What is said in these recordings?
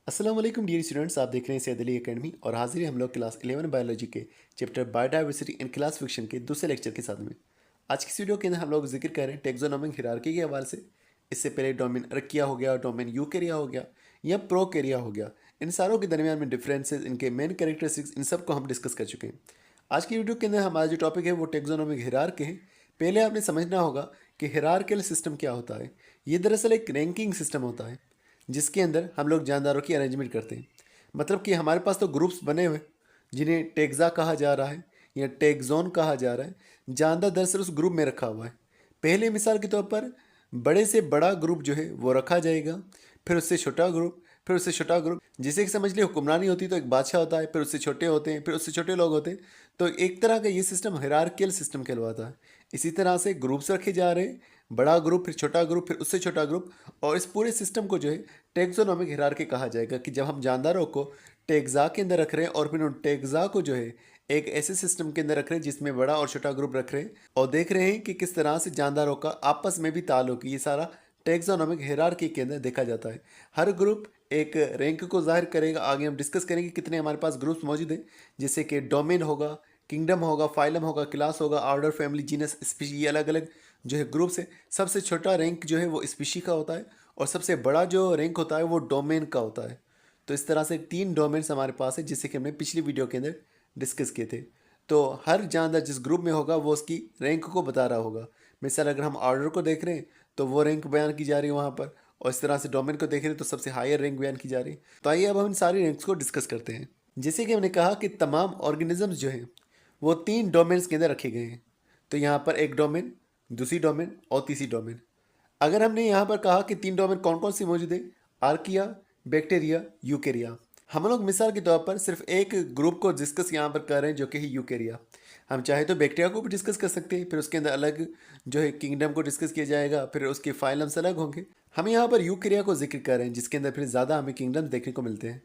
अस्सलाम वालेकुम dear students, आप देख रहे हैं सैयद अली एकेडमी और हाजिर है हम लोग क्लास 11 बायोलॉजी के chapter biodiversity and class fiction के दूसरे लेक्चर के साथ में। आज की इस वीडियो के अंदर हम लोग जिक्र कर रहे हैं टेक्सोनोमिक हिरार्की के हवाले से। इससे पहले डोमेन अर्किया हो गया, डोमेन यूकेरिया हो गया या प्रोकैरिया हो गया। इन सारों के दरमियान में डिफरेंसेस, इनके मेन कैरेक्टरिस्टिक्स, इन सब को हम डिस्कस कर चुके हैं। आज की वीडियो के अंदर हमारा जो टॉपिक है वो टेक्सोनोमिक हिरार्की है। पहले आपने समझना होगा कि हिरार्कियल सिस्टम क्या होता है। ये दरअसल एक रैंकिंग सिस्टम होता है जिसके अंदर हम लोग जानदारों की अरेंजमेंट करते हैं। मतलब कि हमारे पास तो ग्रुप्स बने हुए जिन्हें टेक्सा कहा जा रहा है या टेक्जोन कहा जा रहा है। जानदार दरअसल उस ग्रुप में रखा हुआ है। पहले मिसाल के तौर पर बड़े से बड़ा ग्रुप जो है वो रखा जाएगा, फिर उससे छोटा ग्रुप, फिर उससे छोटा ग्रुप। जैसे कि समझ लियो हुक्मरानी होती है तो एक बादशाह होता है, फिर उससे छोटे होते हैं, फिर उससे छोटे लोग होते हैं। तो एक तरह का ये सिस्टम हायरार्कियल सिस्टम कहलवाता है। इसी तरह से ग्रुप्स रखे जा रहे हैं, बड़ा ग्रुप, फिर छोटा ग्रुप, फिर उससे छोटा ग्रुप। और इस पूरे सिस्टम को जो है टेक्सोनोमिक हायरार्की कहा जाएगा कि जब हम जानदारों को टेक्सा के अंदर रख रहे हैं और फिर उन टेक्सा को जो है एक ऐसे सिस्टम के अंदर रख रहे हैं जिसमें बड़ा और छोटा ग्रुप रख रहे हैं और देख रहे हैं कि किस तरह से जानदारों का आपस में भी ताल्लुक, ये सारा टेक्सोनोमिक हायरार्की के अंदर देखा जाता है। हर ग्रुप एक रैंक को जाहिर करेगा। आगे हम डिस्कस करेंगे कितने हमारे पास ग्रुप्स मौजूद हैं, जैसे कि डोमेन होगा, किंगडम होगा, फाइलम होगा, क्लास होगा, ऑर्डर, फैमिली, जीनस, स्पीशी। ये अलग अलग जो है ग्रुप्स है। सबसे छोटा रैंक जो है वो स्पीशी का होता है और सबसे बड़ा जो रैंक होता है वो डोमेन का होता है। तो इस तरह से 3 डोमेन्स हमारे पास है जिससे कि हमने पिछली वीडियो के अंदर डिस्कस किए थे। तो हर जानदार जिस ग्रुप में होगा वो उसकी रैंक को बता रहा होगा। मिसाल अगर हम ऑर्डर को देख रहे हैं तो वो रैंक बयान की जा रही है वहाँ पर, और इस तरह से डोमेन को देख रहे हैं तो सबसे हायर रैंक बयान की जा रही है। तो आइए अब हम इन सारी रैंक्स को डिस्कस करते हैं। जैसे कि हमने कहा कि तमाम ऑर्गेनिजम्स जो हैं वो 3 डोमेन्स के अंदर रखे गए हैं। तो यहाँ पर एक डोमेन, दूसरी डोमेन और तीसरी डोमेन। अगर हमने यहाँ पर कहा कि 3 डोमेन कौन कौन सी मौजूद है, आर्किया, बैक्टीरिया, यूकेरिया। हम लोग मिसाल के तौर पर सिर्फ एक ग्रुप को डिस्कस यहाँ पर कर रहे हैं जो कि है यूकेरिया। हम चाहे तो बैक्टीरिया को भी डिस्कस कर सकते हैं, फिर उसके अंदर अलग जो है किंगडम को डिस्कस किया जाएगा, फिर उसके फाइलम्स अलग होंगे। हम यहाँ पर यूकेरिया को जिक्र कर रहे हैं जिसके अंदर फिर ज़्यादा हमें किंगडम्स देखने को मिलते हैं।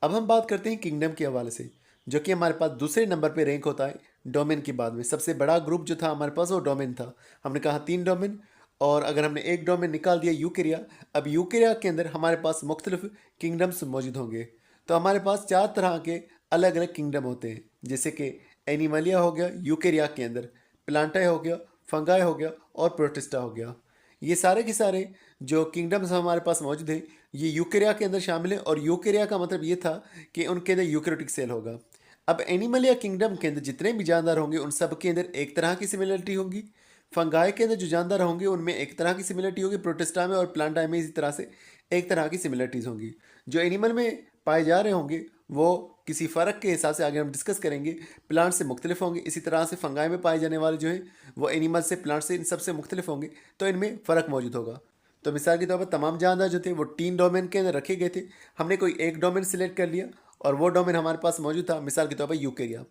अब हम बात करते हैं किंगडम के हवाले से, जो कि हमारे पास दूसरे नंबर पे रैंक होता है डोमेन के बाद में। सबसे बड़ा ग्रुप जो था हमारे पास वो डोमेन था। हमने कहा 3 डोमेन, और अगर हमने एक डोमेन निकाल दिया यूकेरिया, अब यूकेरिया के अंदर हमारे पास मुख्तलिफ किंगडम्स मौजूद होंगे। तो हमारे पास 4 तरह के अलग अलग किंगडम होते हैं, जैसे कि एनिमलिया हो गया यूकेरिया के अंदर, प्लांटाई हो गया, फंगाई हो गया और प्रोटिस्टा हो गया। ये सारे के सारे जो किंगडम्स हमारे पास मौजूद हैं ये यूकेरिया के अंदर शामिल है। और यूकेरिया का मतलब ये था कि उनके अंदर यूकेरियोटिक सेल होगा। अब एनिमलिया किंगडम के अंदर जितने भी जानदार होंगे उन सब के अंदर एक तरह की सिमिलरिटी होगी। फंगाई के अंदर जो जानदार होंगे उनमें एक तरह की सिमिलरिटी होगी, प्रोटिस्टा में और प्लांटाई में इसी तरह से एक तरह की सिमिलरिटीज़ होंगी। जो एनिमल में पाए जा रहे होंगे वो किसी फ़र्क के हिसाब से आगे हम डिस्कस करेंगे प्लांट से मुख्तलिफ होंगे। इसी तरह से फंगाई में पाए जाने वाले जो है वो एनिमल से, प्लांट से, इन सब से मुख्तलिफ होंगे। तो इनमें फ़र्क मौजूद होगा। तो मिसाल के तौर पर तमाम जानदार जो थे वो 3 डोमेन के अंदर रखे गए थे। हमने कोई एक डोमेन सिलेक्ट कर लिया और वो डोमेन हमारे पास मौजूद था, मिसाल के तौर पर यूकेरिया।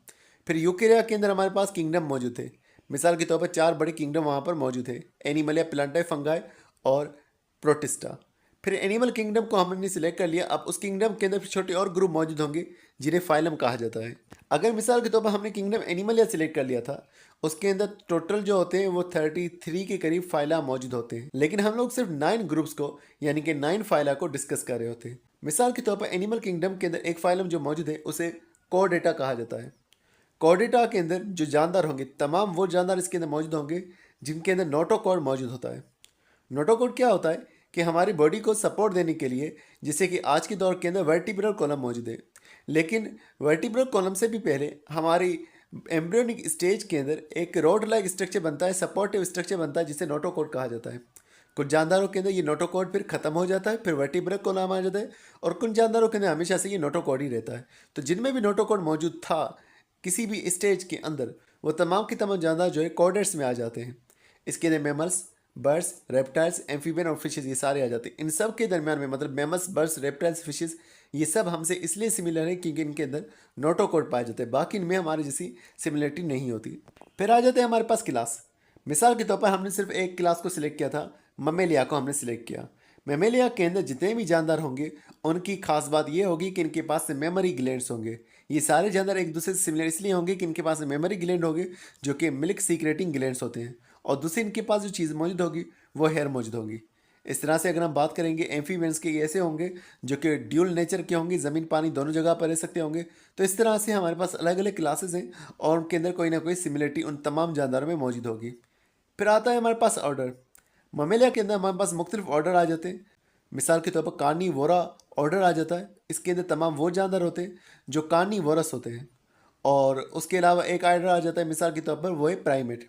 फिर यूकेरिया के अंदर हमारे पास किंगडम मौजूद थे। मिसाल के तौर पर 4 बड़े किंगडम वहाँ पर मौजूद थे, एनिमलिया, प्लांटाई, फंगाई और प्रोटिस्टा। फिर एनिमल किंगडम को हमने सिलेक्ट कर लिया। अब उस किंगडम के अंदर फिर छोटे और ग्रुप मौजूद होंगे जिन्हें फाइलम कहा जाता है। अगर मिसाल के तौर पर हमने किंगडम एनिमलिया सिलेक्ट कर लिया था, उसके अंदर टोटल जो होते हैं वो 33 के करीब फाइला मौजूद होते हैं, लेकिन हम लोग सिर्फ 9 ग्रुप्स को यानी कि 9 फाइला को डिस्कस कर रहे होते हैं। मिसाल के तौर पर एनिमल किंगडम के अंदर एक फाइलम जो मौजूद है उसे कोडेटा कहा जाता है। कोडेटा के अंदर जो जानदार होंगे, तमाम वो जानदार इसके अंदर मौजूद होंगे जिनके अंदर नोटोकॉड मौजूद होता है। नोटोकॉड क्या होता है कि हमारी बॉडी को सपोर्ट देने के लिए, जैसे कि आज के दौर के अंदर वर्टिब्रल कॉलम मौजूद है, लेकिन वर्टिब्रल कॉलम से भी पहले हमारी एम्ब्रियोनिक स्टेज के अंदर एक रोड लाइक स्ट्रक्चर बनता है, सपोर्टिव स्ट्रक्चर बनता है जिसे नोटोकॉड कहा जाता है। कुछ जानदारों के अंदर ये नोटोकॉड फिर खत्म हो जाता है, फिर वर्टिब्रल कॉलम आ जाता है, और कुछ जानदारों के अंदर हमेशा से ये नोटोकॉड ही रहता है। तो जिनमें भी नोटोकॉड मौजूद था किसी भी स्टेज के अंदर, वो तमाम के तमाम जानदार जो है कॉर्डेट्स में आ जाते हैं। इसके अंदर मैमल्स, बर्ड्स, रेप्टाइल्स, एम्फीबियन और फिशेज ये सारे आ जाते हैं। इन सब के दरमियान में मतलब मैमल्स, बर्ड्स, रेप्टाइल्स, फिशेज ये सब हमसे इसलिए सिमिलर है क्योंकि इनके अंदर नोटोकॉड पाए जाते हैं, बाकी इनमें हमारी जैसी सिमिलरिटी नहीं होती। फिर आ जाते हैं हमारे पास क्लास। मिसाल के तौर पर हमने सिर्फ एक क्लास को सिलेक्ट किया था, ममेलिया को हमने सिलेक्ट किया। मेमेलिया के अंदर जितने भी जानदार होंगे उनकी खास बात यह होगी कि इनके पास मेमोरी ग्लैंड्स होंगे। ये सारे जानदार एक दूसरे से सिमिलर इसलिए होंगे कि इनके पास मेमोरी ग्लैंड होंगे जो कि मिल्क सीक्रेटिंग ग्लैंड्स होते हैं, और दूसरी इनके पास जो चीज़ मौजूद होगी वो हेयर मौजूद होगी। इस तरह से अगर हम बात करेंगे एम्फीबियंस के, ये ऐसे होंगे जो कि ड्यूल नेचर के होंगे, ज़मीन पानी दोनों जगह पर रह सकते होंगे। तो इस तरह से हमारे पास अलग अलग क्लासेस हैं और उनके अंदर कोई ना कोई सिमिलरिटी उन तमाम जानदारों में मौजूद होगी। फिर आता है हमारे पास ऑर्डर। ममेलिया के अंदर हमारे पास मुख्तलिफ ऑर्डर आ जाते हैं। मिसाल के तौर पर कार्निवोरा ऑर्डर आ जाता है। इसके अंदर तमाम वो जानदार होते हैं जो कार्निवोरस होते हैं। और उसके अलावा एक ऑर्डर आ जाता है मिसाल के तौर पर, वो है प्राइमेट।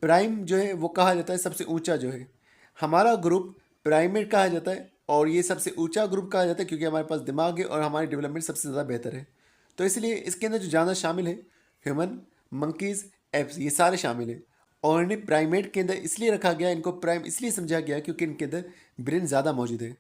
प्राइम जो है वो कहा जाता है सबसे ऊंचा जो है। हमारा ग्रुप प्राइमेट कहा जाता है और ये सबसे ऊंचा ग्रुप कहा जाता है क्योंकि हमारे पास दिमाग है और हमारी डेवलपमेंट सबसे ज़्यादा बेहतर है। तो इसलिए इसके अंदर जो जानवर शामिल है, ह्यूमन, मंकीज़, एप्स, ये सारे शामिल हैं। और इन्हें प्राइमेट के अंदर इसलिए रखा गया, इनको प्राइम इसलिए समझा गया क्योंकि इनके अंदर ब्रेन ज़्यादा मौजूद है।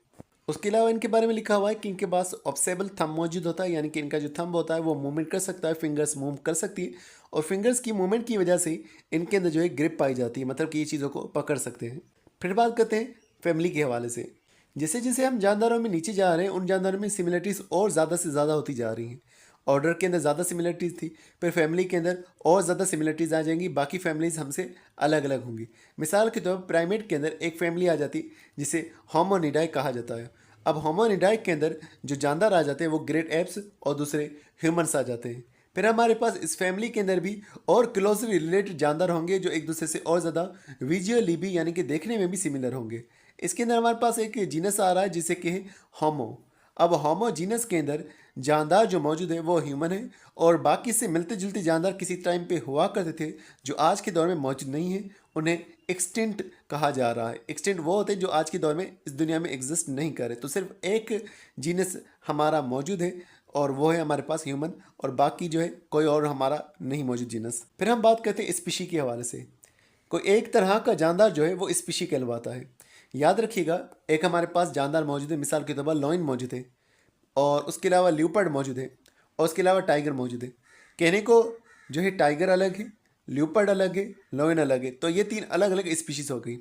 उसके अलावा इनके बारे में लिखा हुआ है कि इनके पास ऑब्सेबल थंब मौजूद होता है, यानी कि इनका जो थंब होता है वो मूवमेंट कर सकता है, फिंगर्स मूव कर सकती है और फिंगर्स की मूवमेंट की वजह से इनके अंदर जो है ग्रिप पाई जाती है, मतलब कि ये चीज़ों को पकड़ सकते हैं। फिर बात करते हैं फैमिली के हवाले से। जैसे जैसे हम जानदारों में नीचे जा रहे हैं, उन जानदारों में सिमिलरिटीज़ और ज़्यादा से ज़्यादा होती जा रही हैं। ऑर्डर के अंदर ज़्यादा सिमिलरिटीज़ थी, फिर फैमिली के अंदर और ज़्यादा सिमिलरिटीज़ आ जाएंगी, बाकी फैमिलीज़ हमसे अलग अलग होंगी। मिसाल के तौर पर प्राइमेट के अंदर एक फैमिली आ जाती जिसे होमोनिडाई कहा जाता है। अब होमोनिडाई के अंदर जो जानदार आ जाते हैं वो ग्रेट एप्स और दूसरे ह्यूमंस आ जाते हैं। फिर हमारे पास इस फैमिली के अंदर भी और क्लोजली रिलेटेड जानदार होंगे जो एक दूसरे से और ज़्यादा विजुअली भी, यानी कि देखने में भी सिमिलर होंगे। इसके अंदर हमारे पास एक जीनस आ रहा है जिसे कि है होमो। अब होमो जीनस के अंदर जानदार जो मौजूद है वो ह्यूमन है और बाकी से मिलते जुलते जानदार किसी टाइम पे हुआ करते थे जो आज के दौर में मौजूद नहीं है, उन्हें एक्सटिंक्ट कहा जा रहा है। एक्सटिंक्ट वो होते हैं जो आज के दौर में इस दुनिया में एग्जिस्ट नहीं कर रहे। तो सिर्फ एक जीनस हमारा मौजूद है और वो है हमारे पास ह्यूमन, और बाकी जो है कोई और हमारा नहीं मौजूद जीनस। फिर हम बात करते हैं स्पीशी के हवाले से। कोई एक तरह का जानदार जो है वो स्पीशी कहलवाता है। याद रखिएगा, एक हमारे पास जानदार मौजूद है, मिसाल के तौर पर लॉइन मौजूद है और उसके अलावा ल्यूपर्ड मौजूद है और उसके अलावा टाइगर मौजूद है। कहने को जो है टाइगर अलग है, ल्यूपर्ड अलग है, लॉइन अलग है। तो ये तीन अलग अलग स्पीशीज़ हो गई।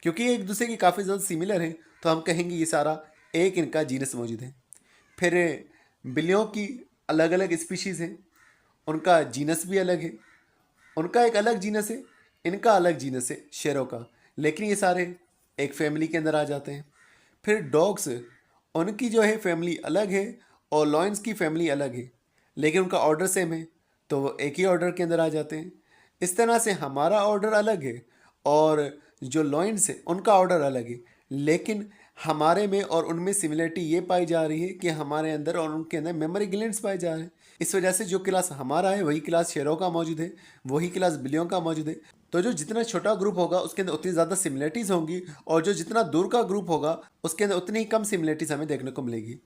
क्योंकि ये एक दूसरे की काफ़ी ज़्यादा सिमिलर हैं तो हम कहेंगे ये सारा एक इनका जीनस मौजूद है। फिर बिल्लियों की अलग अलग स्पीशीज़ हैं, उनका जीनस भी अलग है, उनका एक अलग जीनस है, इनका अलग जीनस है शेरों का, लेकिन ये सारे एक फैमिली के अंदर आ जाते हैं। फिर डॉग्स, उनकी जो है फैमिली अलग है और लॉयंस की फैमिली अलग है, लेकिन उनका ऑर्डर सेम है तो वो एक ही ऑर्डर के अंदर आ जाते हैं। इस तरह से हमारा ऑर्डर अलग है और जो लॉयंस है उनका ऑर्डर अलग है, लेकिन हमारे में और उनमें सिमिलरिटी ये पाई जा रही है कि हमारे अंदर और उनके अंदर मेमोरी ग्लैंड्स पाए जा रहे हैं। इस वजह से जो क्लास हमारा है वही क्लास शेरों का मौजूद है, वही क्लास बिल्लियों का मौजूद है। तो जो जितना छोटा ग्रुप होगा उसके अंदर उतनी ज़्यादा सिमिलरिटीज़ होंगी और जो जितना दूर का ग्रुप होगा उसके अंदर उतनी ही कम सिमिलरिटीज़ हमें देखने को मिलेगी।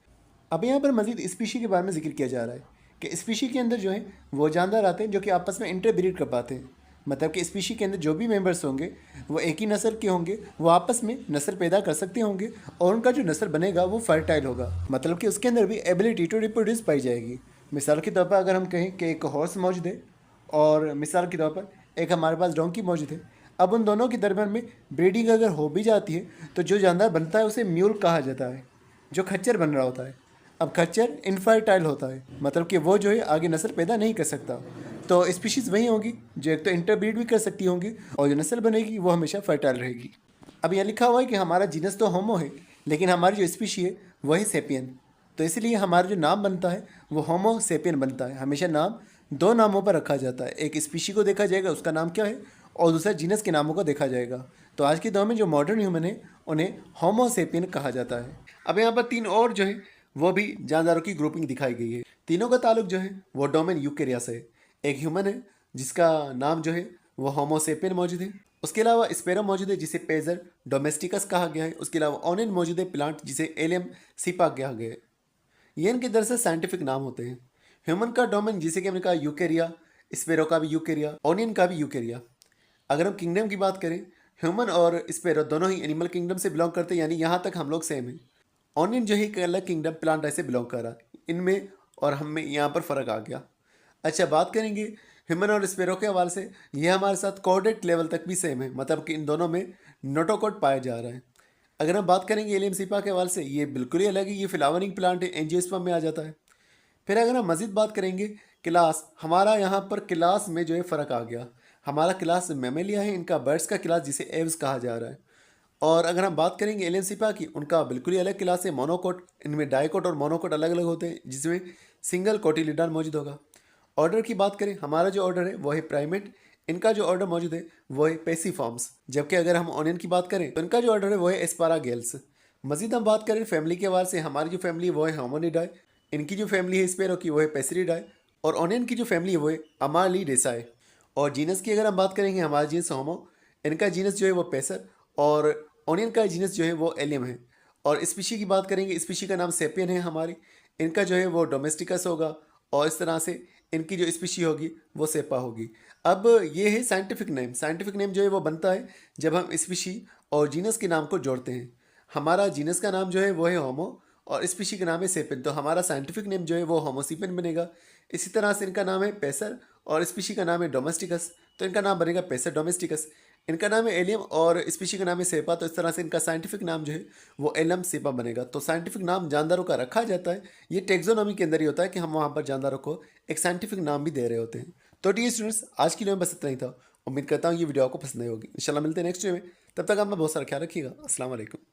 अब यहाँ पर मजीद स्पीशी के बारे में जिक्र किया जा रहा है कि स्पीशी के अंदर जो है वो जानदार आते हैं जो कि आपस में इंटरब्रीड कर पाते हैं। मतलब कि स्पीशी के अंदर जो भी मेंबर्स होंगे वो एक ही नस्ल के होंगे, वो आपस में नस्ल पैदा कर सकते होंगे और उनका जो नस्ल बनेगा वो फर्टाइल होगा, मतलब कि उसके अंदर भी एबिलिटी टू रिप्रोड्यूस पाई जाएगी। मिसाल के तौर पर अगर हम कहें कि एक हॉर्स मौजूद है और मिसाल के तौर पर एक हमारे पास डोंकी मौजूद है, अब उन दोनों के दरमियान में ब्रीडिंग अगर हो भी जाती है तो जो जानदार बनता है उसे म्यूल कहा जाता है, जो खच्चर बन रहा होता है। अब खच्चर इनफर्टाइल होता है, मतलब कि वो जो है आगे नस्ल पैदा नहीं कर सकता। तो स्पीशीज़ वही होगी जो एक तो इंटरब्रीड भी कर सकती होंगी और जो नस्ल बनेगी वो हमेशा फर्टाइल रहेगी। अब यहाँ लिखा हुआ है कि हमारा जीनस तो होमो है, लेकिन हमारी जो स्पीशी है वही सेपियन। तो इसलिए हमारा जो नाम बनता है वो होमो सेपियन बनता है। हमेशा नाम दो नामों पर रखा जाता है, एक स्पीशी को देखा जाएगा उसका नाम क्या है और दूसरा जीनस के नामों को देखा जाएगा। तो आज के दौर में जो मॉडर्न ह्यूमन है उन्हें होमो सेपियन कहा जाता है। अब यहाँ पर तीन और जो है वो भी जानदारों की ग्रुपिंग दिखाई गई है। तीनों का ताल्लुक जो है वो डोमेन यूकेरिया से है। एक ह्यूमन है जिसका नाम जो है वो होमो सेपियन मौजूद है, उसके अलावा स्पेरो मौजूद है जिसे पेजर डोमेस्टिकस कहा गया है, उसके अलावा ऑनियन मौजूद है प्लांट जिसे एलियम सीपा कहा गया है। ये इनके दरअसल साइंटिफिक नाम होते हैं। ह्यूमन का डोमेन जिसे कि हमने कहा यूकेरिया, स्पेरो का भी यूकेरिया, ऑनियन का भी यूकेरिया। अगर हम किंगडम की बात करें, ह्यूमन और स्पेरो दोनों ही एनिमल किंगडम से बिलोंग करते हैं, यानी यहाँ तक हम लोग सेम हैं। ऑनियन जो है एक अलग किंगडम प्लांट ऐसे बिलोंग कर रहा है, इनमें और हम में यहाँ पर फ़र्क आ गया। अच्छा, बात करेंगे ह्यूमन और स्पेरो के हवाले से, ये हमारे साथ कोऑर्डिनेट लेवल तक भी सेम है, मतलब कि इन दोनों में नोटोकोड पाया जा रहा है। अगर हम बात करेंगे एलियम सीपा के हवाले से, ये बिल्कुल ही अलग है, ये फ्लावरिंग प्लांट है, एंजियोस्पर्म में आ जाता है। फिर अगर हम मज़ीद बात करेंगे क्लास, हमारा यहाँ पर क्लास में जो है फ़र्क आ गया। हमारा क्लास मेमेलिया है, इनका बर्ड्स का क्लास जिसे एव्स कहा जा रहा है। और अगर हम बात करेंगे एलियन सिपा की, उनका बिल्कुल ही अलग क्लास है मोनोकोट। इनमें डाइकोट और मोनोकोट अलग अलग होते हैं, जिसमें सिंगल कोटिलिडॉन मौजूद होगा। ऑर्डर की बात करें, हमारा जो ऑर्डर है वो है प्राइमेट। इनका जो ऑर्डर मौजूद है वो है पेसिफॉर्म्स। जबकि अगर हम ऑनियन की बात करें तो इनका जो ऑर्डर है वो है एस्पारागेल्स। मजीद हम बात करें फैमिली के हवाले से, हमारी जो फैमिली है वो है होमोनिडाई। इनकी जो फैमिली है स्पेरो की वो है पेसिरिडाई। और ऑनियन की जो फैमिली है वो है अमालीडेसाई। और जीनस की अगर हम बात करेंगे, हमारा जीनस होमो, इनका जीनस जो है वो पेसर। और ऑनियन का जीनस जो है वो एलियम है। और स्पीशी की बात करेंगे, स्पीशी का नाम सेपियन है हमारी। इनका जो है वो डोमेस्टिकस होगा। और इस तरह से इनकी जो स्पीशी होगी वो सेपा होगी। अब ये है साइंटिफिक नेम। साइंटिफिक नेम जो है वो बनता है जब हम स्पीशी और जीनस के नाम को जोड़ते हैं। हमारा जीनस का नाम जो है वो है होमो और स्पीशी का नाम है सेपियन, तो हमारा साइंटिफिक नेम जो है वो होमोसिपियन बनेगा। इसी तरह से इनका नाम है पेसर और स्पीशी का नाम है डोमेस्टिकस, तो इनका नाम बनेगा पेसर डोमेस्टिकस। इनका नाम है एलियम और स्पीशी का नाम है सेपा, तो इस तरह से इनका साइंटिफिक नाम जो है वो एलम सेपा बनेगा। तो साइंटिफिक नाम जानदारों का रखा जाता है, ये टेक्सोनॉमी के अंदर ही होता है कि हम वहाँ पर जानदारों को एक साइंटिफिक नाम भी दे रहे होते हैं। तो डियर स्टूडेंट्स, आज की वीडियो में बस इतना ही था। उम्मीद करता हूँ ये वीडियो आपको पसंद आई होगी। इंशाल्लाह मिलते हैं नेक्स्ट वीडियो में। तब तक आप बहुत सारा ख्याल रखिएगा। अस्सलाम वालेकुम।